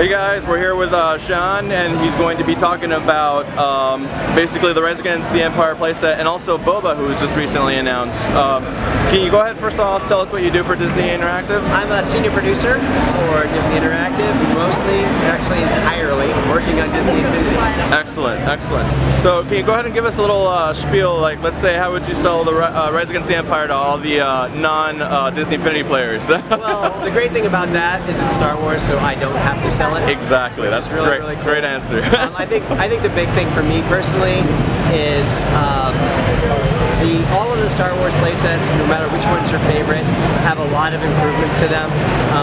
Hey guys, we're here with Sean, and he's going to be talking about basically the Rise Against the Empire playset, and also Boba, who was just recently announced. Can you go ahead first off, tell us what you do for Disney Interactive? I'm a senior producer for Disney Interactive, mostly, actually entirely, working on Disney Infinity. Excellent, excellent. So can you go ahead and give us a little spiel, like let's say how would you sell the Rise Against the Empire to all the non-Disney Infinity players? Well, the great thing about that is it's Star Wars, so I don't have to sell it. Exactly, that's really, great, really cool. Great answer. I think the big thing for me personally is all of the Star Wars playsets, no matter which one's your favorite, have a lot of improvements to them.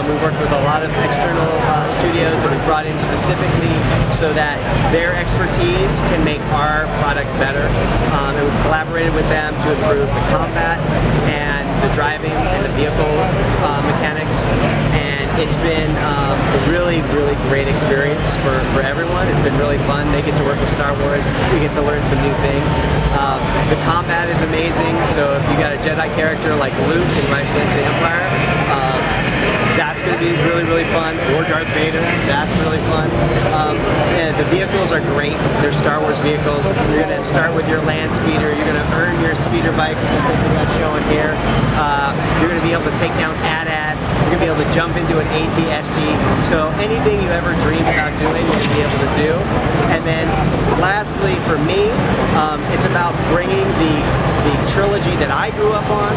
We've worked with a lot of external studios that we brought in specifically so that their expertise can make our product better. And we've collaborated with them to improve the combat and the driving and the vehicle mechanics. And it's been a really, really great experience for everyone. It's been really fun. They get to work with Star Wars. We get to learn some new things. The combat is amazing. So if you got a Jedi character like Luke in Rise Against the Empire, that's going to be really, really fun. Or Darth Vader, that's really fun. And the vehicles are great. They're Star Wars vehicles. You're going to start with your land speeder. You're going to earn your speeder bike, which I think we got showing here. You're going to be able to take down AT-ATs. You're going to be able to jump into an AT-ST. So anything you ever dream about doing, you're going to be able to do. And then lastly, for me, it's about bringing the trilogy that I grew up on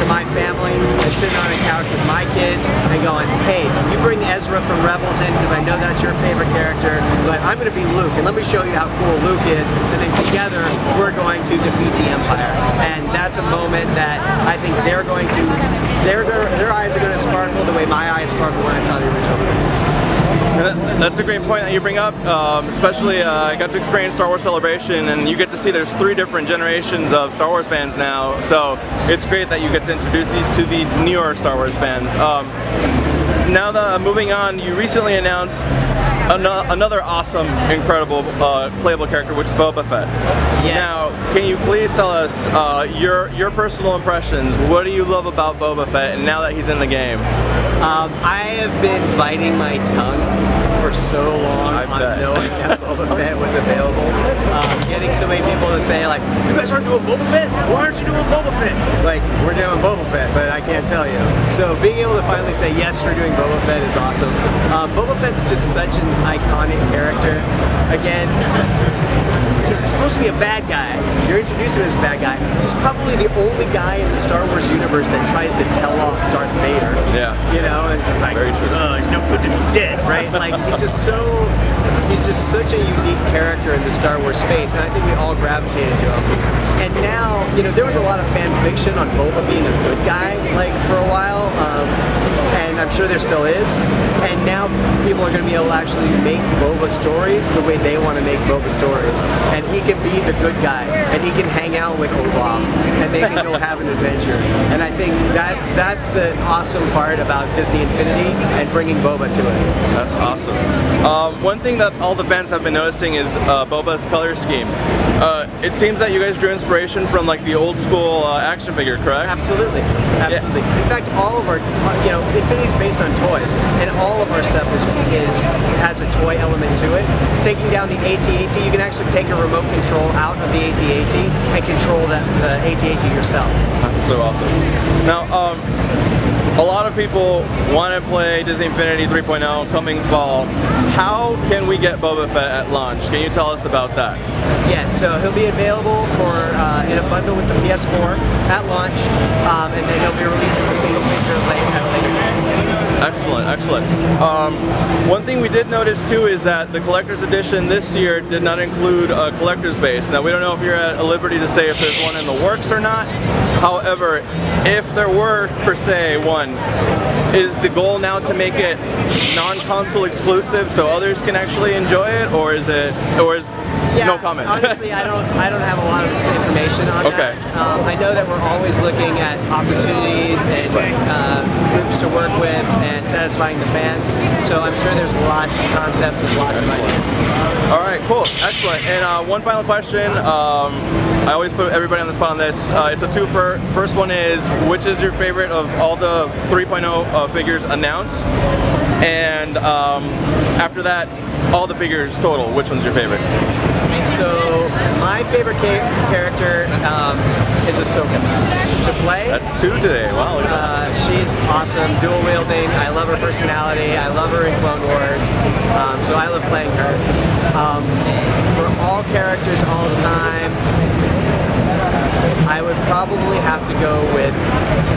to my family and sitting on a couch with my kids and going, hey, you bring Ezra from Rebels in because I know that's your favorite character, but I'm going to be Luke and let me show you how cool Luke is, and then together we're going to defeat the Empire. And that's a moment that I think their eyes are going to sparkle the way my eyes sparkled when I saw the original films. That's a great point that you bring up, especially I got to experience Star Wars Celebration, and you get to see there's 3 different generations of Star Wars fans now, so it's great that you get to introduce these to the newer Star Wars fans. Now moving on, you recently announced another awesome, incredible playable character, which is Boba Fett. Yes. Now, can you please tell us your personal impressions? What do you love about Boba Fett, and now that he's in the game? I have been biting my tongue for so long on knowing that Boba Fett was available. Getting so many people to say, like, you guys aren't doing Boba Fett? Why aren't you doing Boba Fett? Like, we're doing Boba Fett, but I can't tell you. So being able to finally say, yes, we're doing Boba Fett is awesome. Boba Fett's just such an iconic character. Again, he's supposed to be a bad guy. You're introduced to him as a bad guy. He's probably the only guy in the Star Wars universe that tries to tell off Darth Vader. Yeah. You know, it's just like, oh, it's no good to be dead, right? Like, he's just such a unique character in the Star Wars space, and I think we all gravitated to him. And now, you know, there was a lot of fan fiction on Boba being a good guy, like, for a while, and I'm sure there still is. And now people are going to be able to actually make Boba stories the way they want to make Boba stories. And he can be the good guy, and he can hang out with Olaf, and they can go have an adventure. And I think that's the awesome part about Disney Infinity and bringing Boba to it. That's awesome. One thing that all the fans have been noticing is Boba's color scheme. It seems that you guys drew inspiration from like the old school action figure, correct? Absolutely, absolutely. Yeah. In fact, all of our, you know, Infinity's based on toys, and all of our stuff has a toy element to it. Taking down the AT-AT, you can actually take a remote control out of the AT-AT and control the AT-AT yourself. That's so awesome. Now, a lot of people want to play Disney Infinity 3.0 coming fall. How can we get Boba Fett at launch? Can you tell us about that? Yes, so he'll be available in a bundle with the PS4 at launch, and then he'll be released as a single feature at a later date. Excellent, excellent. One thing we did notice too is that the collector's edition this year did not include a collector's base. Now we don't know if you're at liberty to say if there's one in the works or not. However, if there were per se one, is the goal now to make it non-console exclusive so others can actually enjoy it, or is Yeah, no comment? Honestly, I don't have a lot of information on that. I know that we're always looking at opportunities and groups to work with and satisfying the fans. So I'm sure there's lots of concepts and lots of ideas. All right, cool, excellent. And one final question. I always put everybody on the spot on this. It's a twofer. First one is, which is your favorite of all the 3.0 figures announced? And after that, all the figures total, which one's your favorite? So my favorite character is Ahsoka to play. That's 2 today. Wow. Look at that. She's awesome, dual wielding. I love her personality. I love her in Clone Wars. So I love playing her. For all characters all time, I would probably have to go with,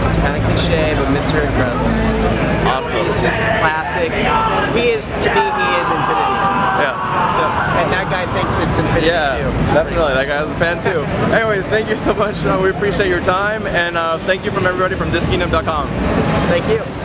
it's kind of cliche, but Mr. Incredible. Awesome. He's just classic. He is, to me, he is Infinity. Yeah. So, and that guy thinks it's Infinity too. Definitely. That guy's a fan too. Anyways, thank you so much. We appreciate your time, and thank you from everybody from DisKingdom.com. Thank you.